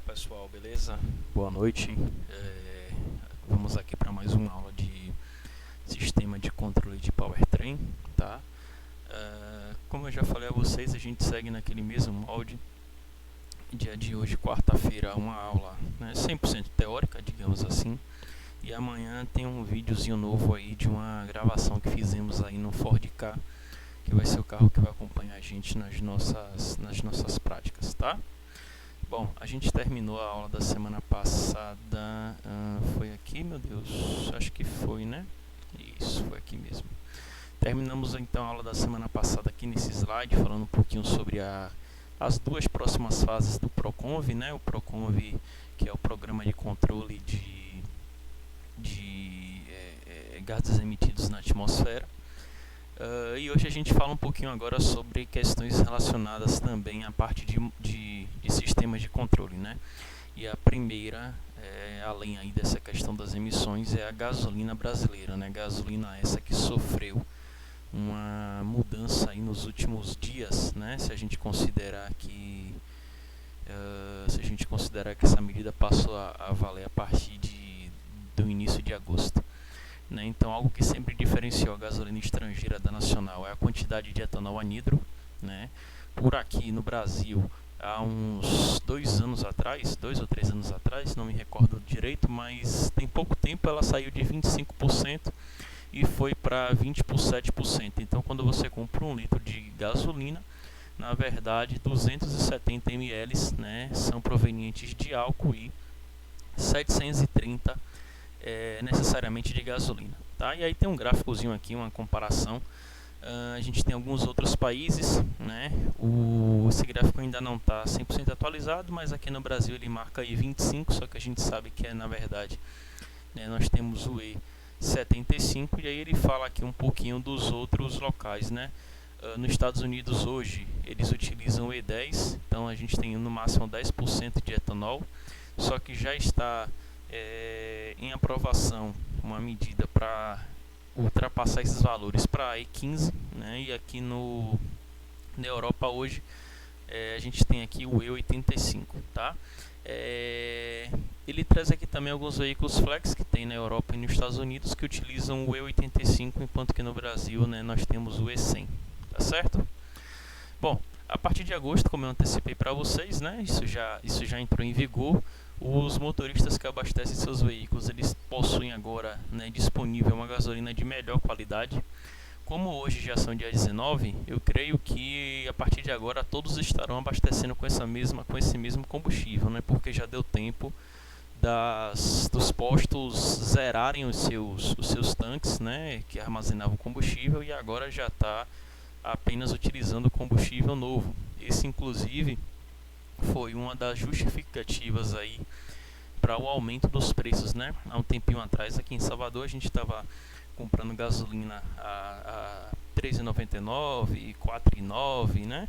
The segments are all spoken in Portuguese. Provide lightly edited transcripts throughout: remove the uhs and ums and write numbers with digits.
Pessoal, beleza? Boa noite. Vamos aqui para mais uma aula de sistema de controle de powertrain, tá? Como eu já falei a vocês, a gente segue naquele mesmo molde. Dia de hoje, quarta-feira, uma aula, né, 100% teórica, digamos assim. E amanhã tem um videozinho novo aí de uma gravação que fizemos aí no Ford Ka, que vai ser o carro que vai acompanhar a gente nas nossas práticas, tá? Bom, a gente terminou a aula da semana passada. Foi aqui, meu Deus? Acho que foi, né? Isso, foi aqui mesmo. Terminamos então a aula da semana passada aqui nesse slide, falando um pouquinho sobre as duas próximas fases do PROCONV, né? O PROCONV, que é o Programa de Controle de gases emitidos na atmosfera. E hoje a gente fala um pouquinho agora sobre questões relacionadas também à parte de sistemas de controle, né? E a primeira, além aí dessa questão das emissões, é a gasolina brasileira, né? Gasolina essa que sofreu uma mudança aí nos últimos dias, né? Se a gente considerar que essa medida passou a valer a partir do início de agosto. Né? Então, algo que sempre diferenciou a gasolina estrangeira da nacional é a quantidade de etanol anidro. Né? Por aqui no Brasil, há uns 2 ou 3 anos atrás, não me recordo direito, mas tem pouco tempo ela saiu de 25% e foi para 27%. Então, quando você compra um litro de gasolina, na verdade 270 ml, né, são provenientes de álcool e 730 necessariamente de gasolina, tá? E aí tem um gráficozinho aqui, uma comparação. A gente tem alguns outros países, né? Esse gráfico ainda não está 100% atualizado, mas aqui no Brasil ele marca aí 25, só que a gente sabe que na verdade, né, nós temos o E75, e aí ele fala aqui um pouquinho dos outros locais, né? Nos Estados Unidos hoje eles utilizam o E10, então a gente tem no máximo 10% de etanol, só que já está em aprovação uma medida para ultrapassar esses valores para E15, né? E aqui na Europa hoje a gente tem aqui o E85, tá? Ele traz aqui também alguns veículos flex que tem na Europa e nos Estados Unidos que utilizam o E85, enquanto que no Brasil, né, nós temos o E100, tá certo? Bom, a partir de agosto, como eu antecipei para vocês, né, isso já entrou em vigor. Os motoristas que abastecem seus veículos, eles possuem agora, né, disponível uma gasolina de melhor qualidade. Como hoje já são dia 19, eu creio que a partir de agora todos estarão abastecendo com esse mesmo combustível, né, porque já deu tempo dos postos zerarem os seus tanques, né, que armazenavam combustível, e agora já está apenas utilizando combustível novo. Esse, inclusive, foi uma das justificativas aí para o aumento dos preços, né? Há um tempinho atrás aqui em Salvador a gente estava comprando gasolina a R$3,99 e R$4,09, né?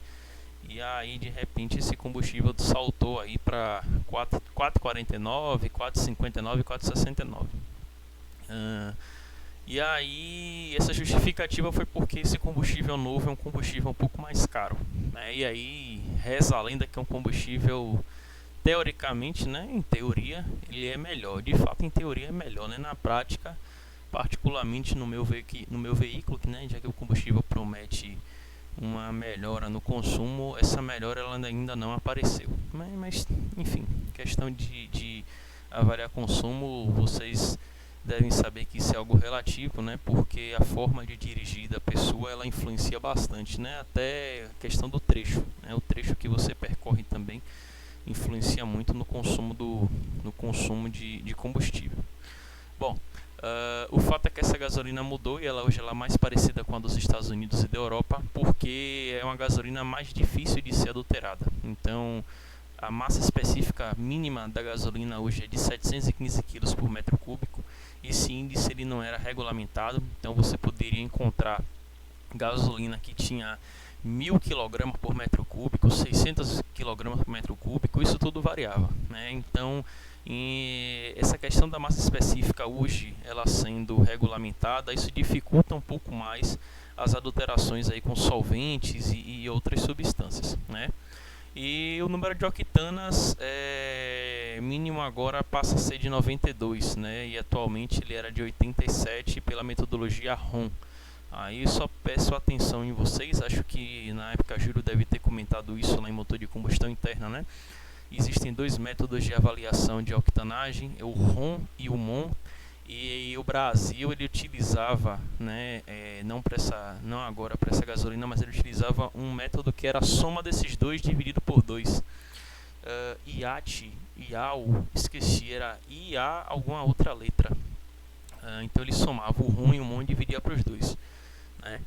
E aí de repente esse combustível saltou aí para R$4,49, R$4,59 e R$4,69. E aí essa justificativa foi porque esse combustível novo é um combustível um pouco mais caro, né? E aí reza a lenda que é um combustível, teoricamente, né, em teoria ele é melhor. De fato, em teoria é melhor, né? Na prática, particularmente no meu veículo, né, já que o combustível promete uma melhora no consumo, essa melhora ela ainda não apareceu. Mas enfim, questão de avaliar consumo, vocês devem saber que isso é algo relativo, né? Porque a forma de dirigir da pessoa ela influencia bastante, né? Até a questão do trecho, né? O trecho que você percorre também influencia muito no consumo de combustível. Bom, o fato é que essa gasolina mudou e hoje ela é mais parecida com a dos Estados Unidos e da Europa, porque é uma gasolina mais difícil de ser adulterada. Então, a massa específica mínima da gasolina hoje é de 715 kg por metro cúbico. Esse índice ele não era regulamentado, então você poderia encontrar gasolina que tinha 1.000 kg por metro cúbico, 600 kg por metro cúbico, isso tudo variava, né? Então, essa questão da massa específica hoje, ela sendo regulamentada, isso dificulta um pouco mais as adulterações aí com solventes e outras substâncias, né? E o número de octanas mínimo agora passa a ser de 92, né? E atualmente ele era de 87 pela metodologia ROM. Aí só peço atenção em vocês, acho que na época a Júlio deve ter comentado isso lá em motor de combustão interna, né? Existem dois métodos de avaliação de octanagem, o ROM e o MON. E o Brasil ele utilizava, né, não agora para essa gasolina, mas ele utilizava um método que era a soma desses dois dividido por 2. IAT, IAU, esqueci, era IA alguma outra letra. Então ele somava o ROM e o MON e dividia para os dois, né?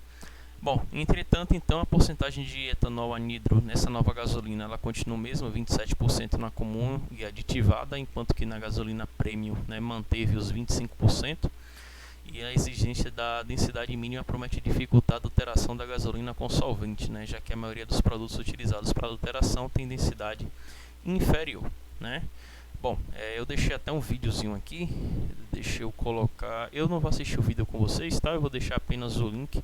Bom, entretanto, então a porcentagem de etanol anidro nessa nova gasolina ela continua mesmo, 27% na comum e aditivada, enquanto que na gasolina premium, né, manteve os 25%. E a exigência da densidade mínima promete dificultar a adulteração da gasolina com solvente, né, já que a maioria dos produtos utilizados para adulteração tem densidade inferior, né? Bom, eu deixei até um videozinho aqui, deixa eu colocar, eu não vou assistir o vídeo com vocês, tá? Eu vou deixar apenas o link.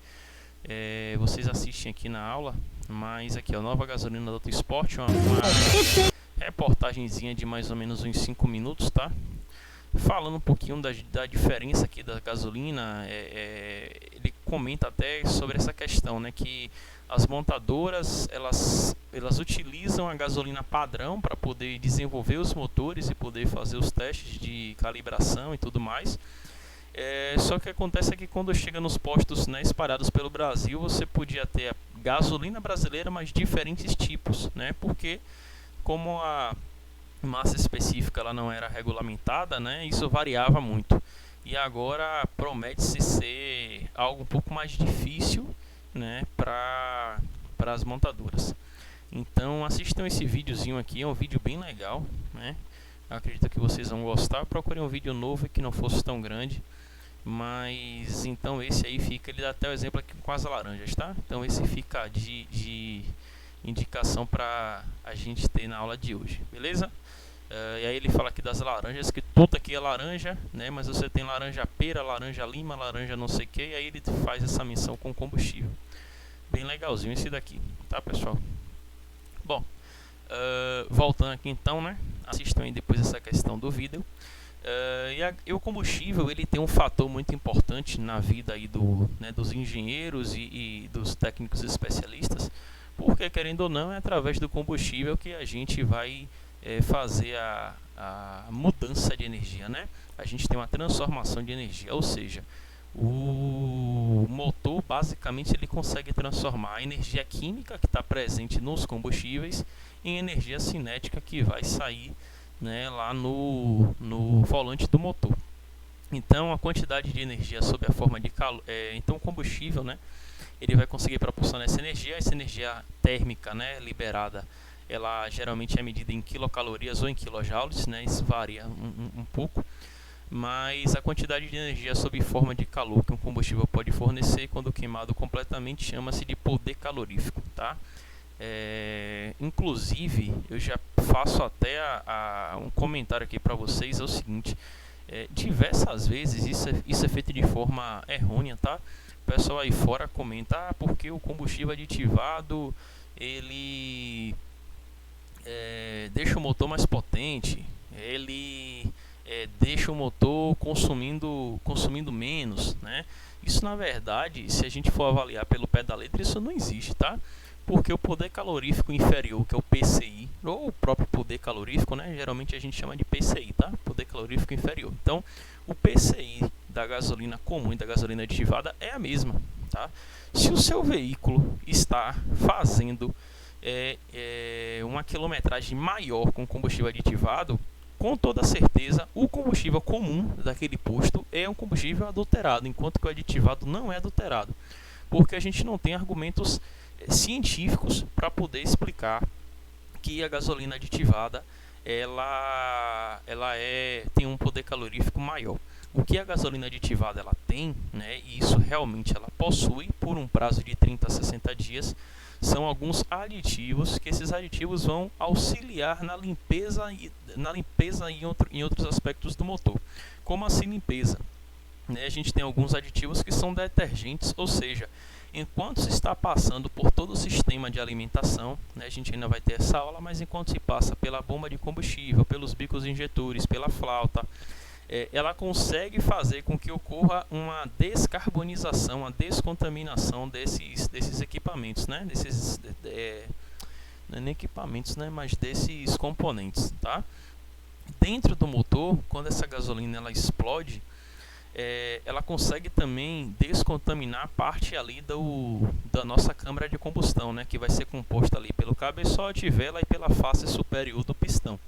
Vocês assistem aqui na aula, mas aqui a nova gasolina da Autosport, uma reportagenzinha de mais ou menos uns 5 minutos, tá? Falando um pouquinho da diferença aqui da gasolina, ele comenta até sobre essa questão, né, que as montadoras elas utilizam a gasolina padrão para poder desenvolver os motores e poder fazer os testes de calibração e tudo mais. Só que acontece que quando chega nos postos, né, espalhados pelo Brasil, você podia ter a gasolina brasileira, mas diferentes tipos, né, porque como a massa específica ela não era regulamentada, né, isso variava muito. E agora promete-se ser algo um pouco mais difícil, né, para as montadoras. Então assistam esse videozinho aqui, é um vídeo bem legal, né? Acredito que vocês vão gostar. Procurem um vídeo novo que não fosse tão grande. Mas então esse aí fica, ele dá até o exemplo aqui com as laranjas, tá? Então esse fica de indicação para a gente ter na aula de hoje, beleza? E aí ele fala aqui das laranjas, que tudo aqui é laranja, né? Mas você tem laranja pera, laranja lima, laranja não sei o que, e aí ele faz essa menção com combustível. Bem legalzinho esse daqui, tá, pessoal? Bom, voltando aqui então, né? Assistam aí depois essa questão do vídeo. E o combustível ele tem um fator muito importante na vida aí dos engenheiros e dos técnicos especialistas, porque querendo ou não é através do combustível que a gente vai fazer a mudança de energia, né? A gente tem uma transformação de energia, ou seja, o motor basicamente ele consegue transformar a energia química que está presente nos combustíveis em energia cinética que vai sair, né, lá no volante do motor. Então a quantidade de energia sob a forma de calor, então o combustível, né, ele vai conseguir proporcionar essa energia térmica, né, liberada, ela geralmente é medida em quilocalorias ou em quilojoules, né, isso varia um pouco, mas a quantidade de energia sob forma de calor que um combustível pode fornecer quando queimado completamente chama-se de poder calorífico, tá? Inclusive eu já faço até um comentário aqui para vocês, é o seguinte, diversas vezes isso é feito de forma errônea, tá? O pessoal aí fora comenta, porque o combustível aditivado ele deixa o motor mais potente, ele deixa o motor consumindo menos, né? Isso na verdade, se a gente for avaliar pelo pé da letra, isso não existe, tá? Porque o poder calorífico inferior, que é o PCI, ou o próprio poder calorífico, né? Geralmente a gente chama de PCI, tá? Poder calorífico inferior. Então, o PCI da gasolina comum e da gasolina aditivada é a mesma, tá? Se o seu veículo está fazendo uma quilometragem maior com combustível aditivado, com toda certeza o combustível comum daquele posto é um combustível adulterado, enquanto que o aditivado não é adulterado, porque a gente não tem argumentos científicos para poder explicar que a gasolina aditivada tem um poder calorífico maior. O que a gasolina aditivada ela tem, né, e isso realmente ela possui por um prazo de 30 a 60 dias, são alguns aditivos, que esses aditivos vão auxiliar na limpeza e em outros aspectos do motor. Como assim limpeza? A gente tem alguns aditivos que são detergentes, ou seja, Enquanto se está passando por todo o sistema de alimentação, né, a gente ainda vai ter essa aula, mas enquanto se passa pela bomba de combustível, pelos bicos injetores, pela flauta, ela consegue fazer com que ocorra uma descarbonização, uma descontaminação desses equipamentos, né? Não é nem equipamentos, né? Mas desses componentes, tá? Dentro do motor, quando essa gasolina ela explode, ela consegue também descontaminar parte ali da nossa câmara de combustão, né? Que vai ser composta ali pelo cabeçote, vela e pela face superior do pistão.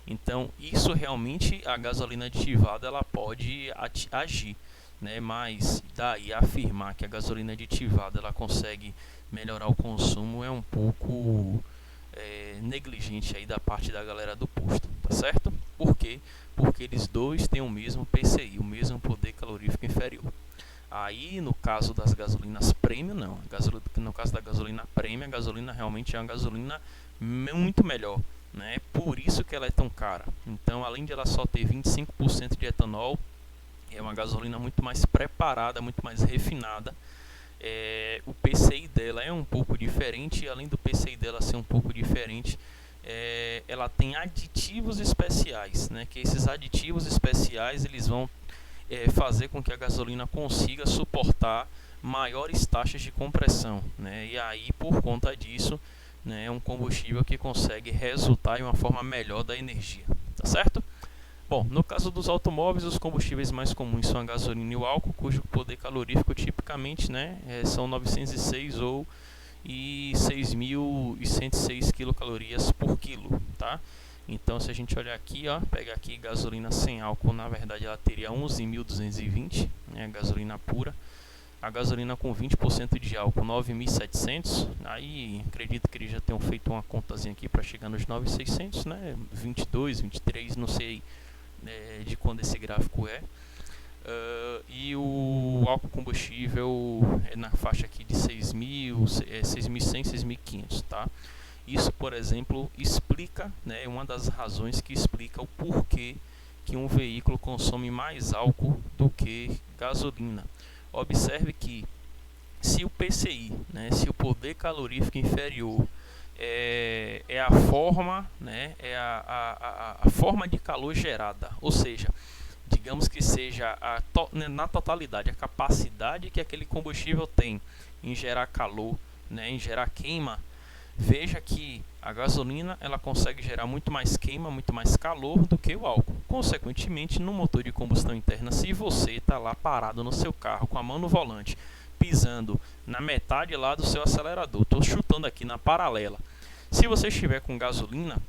Então, isso realmente a gasolina aditivada ela pode agir, né? Mas daí afirmar que a gasolina aditivada ela consegue melhorar o consumo é um pouco negligente aí da parte da galera do posto, tá certo? Por quê? Porque eles dois têm o mesmo PCI, o mesmo poder calorífico inferior. Aí, no caso das gasolinas premium, não. No caso da gasolina premium, a gasolina realmente é uma gasolina muito melhor, né? Por isso que ela é tão cara. Então, além de ela só ter 25% de etanol, é uma gasolina muito mais preparada, muito mais refinada. O PCI dela é um pouco diferente, e além do PCI dela ser um pouco diferente, ela tem aditivos especiais, né? Que esses aditivos especiais eles vão fazer com que a gasolina consiga suportar maiores taxas de compressão, né? E aí, por conta disso, né, é um combustível que consegue resultar em uma forma melhor da energia, tá certo? Bom, no caso dos automóveis, os combustíveis mais comuns são a gasolina e o álcool, cujo poder calorífico tipicamente, né, são 906 ou 6.106 quilocalorias por quilo, tá? Então, se a gente olhar aqui, ó, pega aqui gasolina sem álcool, na verdade ela teria 11.220, né, gasolina pura. A gasolina com 20% de álcool, 9.700. Aí acredito que eles já tenham feito uma contazinha aqui para chegar nos 9.600, né? 22, 23, não sei de quando esse gráfico é. E o álcool combustível é na faixa aqui de 6.100, 6.500, tá? Isso, por exemplo, explica, né, uma das razões que explica o porquê que um veículo consome mais álcool do que gasolina. Observe que se o PCI, né, se o poder calorífico inferior é a forma, né, a forma de calor gerada, ou seja, digamos que seja na totalidade a capacidade que aquele combustível tem em gerar calor, né, em gerar queima. Veja que a gasolina ela consegue gerar muito mais queima, muito mais calor do que o álcool. Consequentemente, no motor de combustão interna, se você está lá parado no seu carro com a mão no volante, pisando na metade lá do seu acelerador, estou chutando aqui na paralela. Se você estiver com gasolina,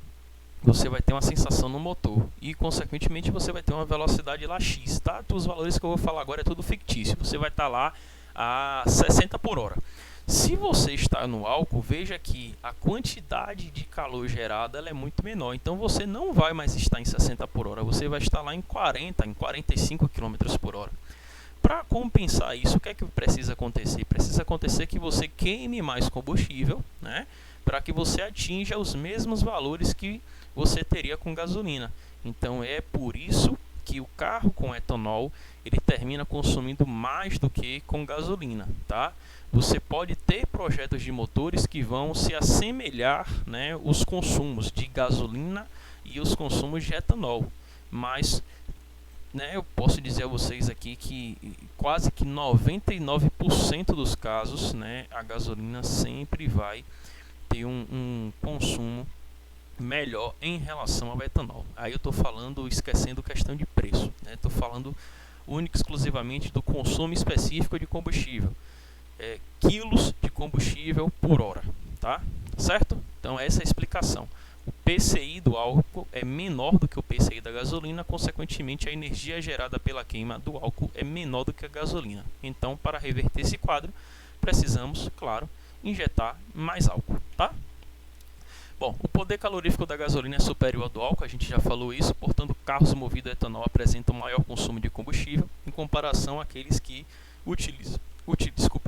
você vai ter uma sensação no motor e, consequentemente, você vai ter uma velocidade lá X, tá? Os valores que eu vou falar agora é tudo fictício. Você vai estar lá a 60 por hora. Se você está no álcool, veja que a quantidade de calor gerada ela é muito menor. Então você não vai mais estar em 60 por hora, você vai estar lá em 40, em 45 km por hora. Para compensar isso, o que é que precisa acontecer? Precisa acontecer que você queime mais combustível, né, para que você atinja os mesmos valores que você teria com gasolina. Então é por isso que o carro com etanol ele termina consumindo mais do que com gasolina, tá? Você pode ter projetos de motores que vão se assemelhar, né, os consumos de gasolina e os consumos de etanol, mas, né, eu posso dizer a vocês aqui que quase que 99% dos casos, né, a gasolina sempre vai ter um consumo melhor em relação ao etanol. Aí eu estou falando, esquecendo questão de preço, né? Estou falando única e exclusivamente do consumo específico de combustível. Quilos de combustível por hora, tá? Certo? Então essa é a explicação. O PCI do álcool é menor do que o PCI da gasolina, consequentemente a energia gerada pela queima do álcool é menor do que a gasolina. Então, para reverter esse quadro, precisamos, claro, injetar mais álcool, tá? Bom, o poder calorífico da gasolina é superior ao do álcool, a gente já falou isso, portanto, carros movidos a etanol apresentam maior consumo de combustível em comparação àqueles que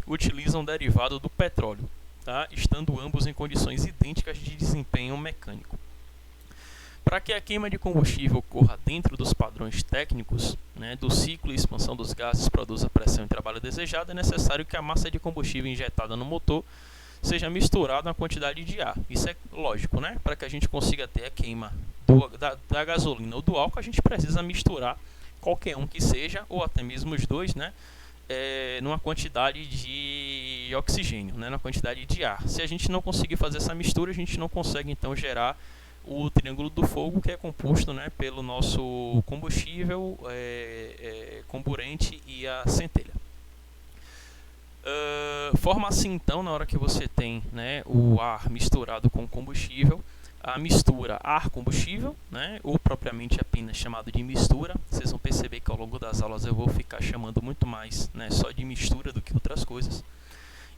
utilizam derivado do petróleo, tá? Estando ambos em condições idênticas de desempenho mecânico. Para que a queima de combustível ocorra dentro dos padrões técnicos, né, do ciclo e expansão dos gases produza a pressão e trabalho desejado, é necessário que a massa de combustível injetada no motor seja misturada a uma quantidade de ar. Isso é lógico, né? Para que a gente consiga ter a queima da gasolina ou do álcool, a gente precisa misturar qualquer um que seja, ou até mesmo os dois, né? Numa quantidade de oxigênio, né? Numa quantidade de ar. Se a gente não conseguir fazer essa mistura, a gente não consegue então gerar o triângulo do fogo, que é composto, né, pelo nosso combustível, comburente e a centelha. Forma assim então, na hora que você tem, né, o ar misturado com o combustível, a mistura ar-combustível, né, ou propriamente apenas chamado de mistura. Vocês vão perceber que ao longo das aulas eu vou ficar chamando muito mais, né, só de mistura do que outras coisas,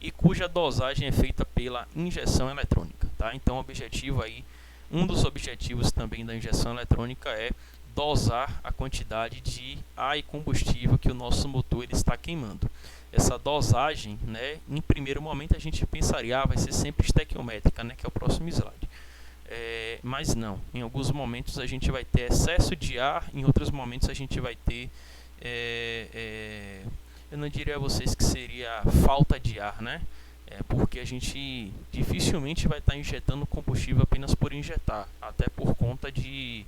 e cuja dosagem é feita pela injeção eletrônica, tá? Então o objetivo aí, um dos objetivos também da injeção eletrônica é dosar a quantidade de ar e combustível que o nosso motor ele está queimando. Essa dosagem, né, em primeiro momento a gente pensaria, vai ser sempre estequiométrica, né, que é o próximo slide. Mas não, em alguns momentos a gente vai ter excesso de ar, em outros momentos a gente vai ter, eu não diria a vocês que seria falta de ar, né? Porque a gente dificilmente vai estar injetando combustível apenas por injetar, até por conta de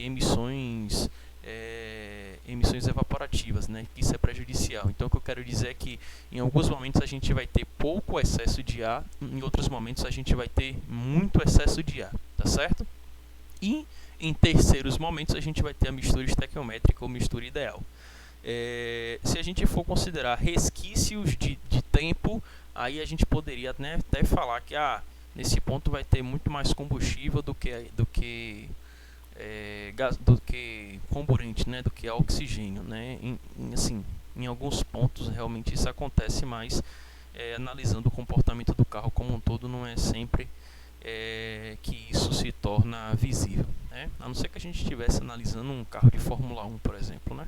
emissões evaporativas, né? Isso é prejudicial. Então o que eu quero dizer é que em alguns momentos a gente vai ter pouco excesso de ar, em outros momentos a gente vai ter muito excesso de ar, tá certo? E em terceiros momentos a gente vai ter a mistura estequiométrica ou mistura ideal. Se a gente for considerar resquícios de tempo, aí a gente poderia, né, até falar que nesse ponto vai ter muito mais combustível do que comburente, né, do que oxigênio, né? Em alguns pontos realmente isso acontece, mas analisando o comportamento do carro como um todo, não é sempre que isso se torna visível, né? A não ser que a gente estivesse analisando um carro de Fórmula 1, por exemplo, né?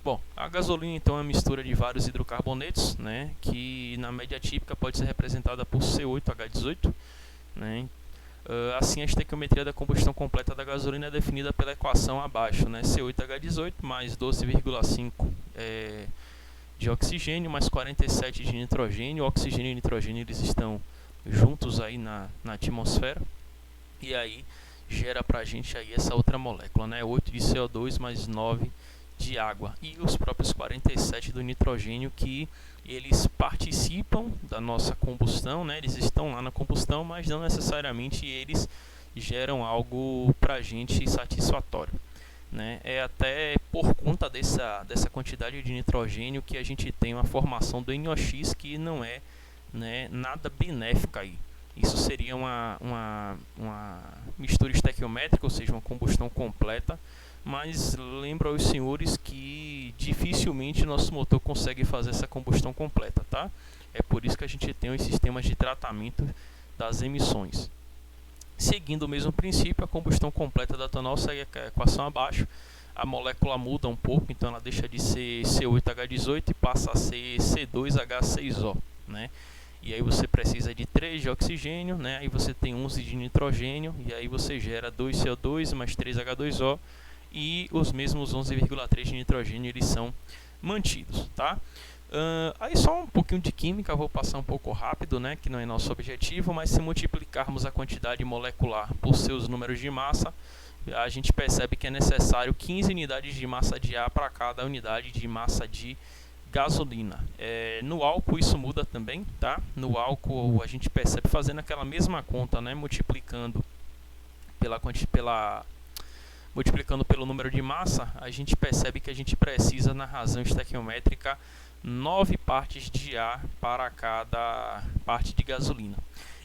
Bom, a gasolina então é uma mistura de vários hidrocarbonetos, né, que na média típica pode ser representada por C8H18, né? Assim, a estequiometria da combustão completa da gasolina é definida pela equação abaixo, né? C8H18 mais 12,5 de oxigênio mais 47 de nitrogênio. O oxigênio e o nitrogênio eles estão juntos aí na atmosfera, e aí gera pra gente aí essa outra molécula, né? 8 de CO2 mais 9 de água, e os próprios 47 do nitrogênio, que eles participam da nossa combustão, né? Eles estão lá na combustão, mas não necessariamente eles geram algo para a gente satisfatório, né? É até por conta dessa quantidade de nitrogênio que a gente tem uma formação do NOx, que não é, né, nada benéfica aí. Isso seria uma mistura estequiométrica, ou seja, uma combustão completa, mas lembro aos senhores que dificilmente nosso motor consegue fazer essa combustão completa, tá? É por isso que a gente tem os sistemas de tratamento das emissões. Seguindo o mesmo princípio, a combustão completa da etanol segue a equação abaixo. A molécula muda um pouco, então ela deixa de ser C8H18 e passa a ser C2H6O, né? E aí você precisa de 3 de oxigênio, né? Aí você tem 11 de nitrogênio, e aí você gera 2 CO2 mais 3 H2O, e os mesmos 11,3 de nitrogênio eles são mantidos, tá? Aí só um pouquinho de química, vou passar um pouco rápido, né, que não é nosso objetivo, mas se multiplicarmos a quantidade molecular por seus números de massa, a gente percebe que é necessário 15 unidades de massa de ar para cada unidade de massa de gasolina. No álcool isso muda também, tá? No álcool a gente percebe fazendo aquela mesma conta, né, multiplicando pelo número de massa, a gente percebe que a gente precisa, na razão estequiométrica, 9 partes de ar para cada parte de gasolina.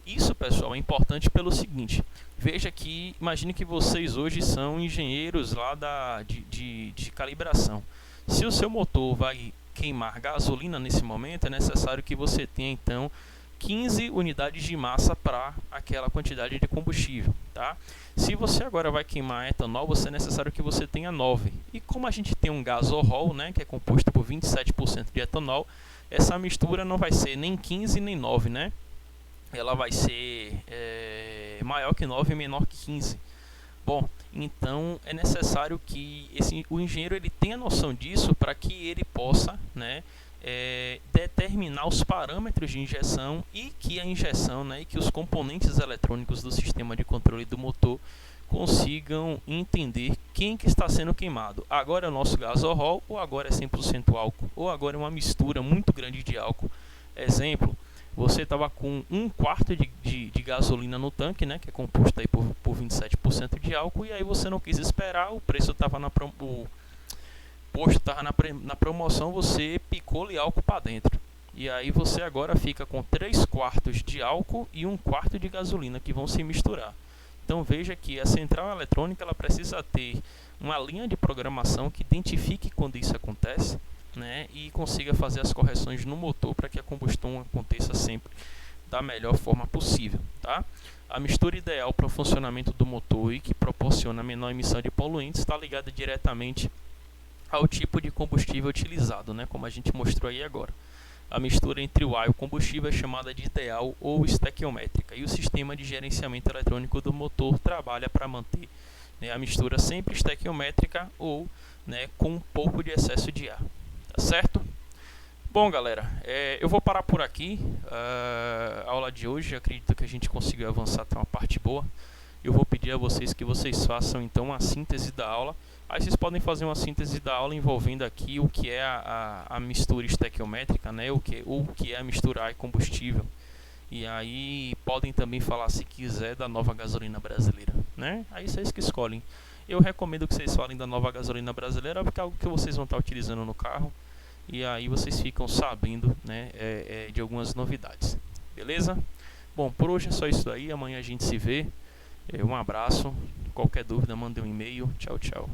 Isso, pessoal, é importante pelo seguinte: veja que, imagine que vocês hoje são engenheiros lá de calibração. Se o seu motor vai queimar gasolina nesse momento, é necessário que você tenha então 15 unidades de massa para aquela quantidade de combustível, tá? Se você agora vai queimar etanol, é necessário que você tenha 9. E como a gente tem um gasol, né, que é composto por 27% de etanol, essa mistura não vai ser nem 15 nem 9, né? Ela vai ser maior que 9 e menor que 15. Bom, então é necessário que o engenheiro ele tenha noção disso para que ele possa, né, determinar os parâmetros de injeção e que a injeção, né, e que os componentes eletrônicos do sistema de controle do motor consigam entender quem que está sendo queimado. Agora é o nosso gasol, ou agora é 100% álcool, ou agora é uma mistura muito grande de álcool. Exemplo, você estava com 1/4 de gasolina no tanque, né, que é composto aí por 27% de álcool, e aí você não quis esperar, o preço estava o posto estava na promoção, você picou-lhe álcool para dentro. E aí você agora fica com 3/4 de álcool e 1/4 de gasolina que vão se misturar. Então veja que a central eletrônica ela precisa ter uma linha de programação que identifique quando isso acontece, né, e consiga fazer as correções no motor para que a combustão aconteça sempre da melhor forma possível, tá? A mistura ideal para o funcionamento do motor e que proporciona a menor emissão de poluentes está ligada diretamente ao tipo de combustível utilizado, né, como a gente mostrou aí agora. A mistura entre o ar e o combustível é chamada de ideal ou estequiométrica, e o sistema de gerenciamento eletrônico do motor trabalha para manter, né, a mistura sempre estequiométrica ou, né, com um pouco de excesso de ar. Tá certo? Bom, galera, eu vou parar por aqui. A aula de hoje, acredito que a gente conseguiu avançar até uma parte boa. Eu vou pedir a vocês que vocês façam então a síntese da aula. Aí vocês podem fazer uma síntese da aula envolvendo aqui o que é a mistura estequiométrica, né? O que é a mistura ar e combustível. E aí podem também falar, se quiser, da nova gasolina brasileira, né? Aí vocês que escolhem. Eu recomendo que vocês falem da nova gasolina brasileira, porque é algo que vocês vão estar utilizando no carro. E aí vocês ficam sabendo, né, de algumas novidades. Beleza? Bom, por hoje é só isso aí. Amanhã a gente se vê. Um abraço. Qualquer dúvida, mande um e-mail. Tchau, tchau.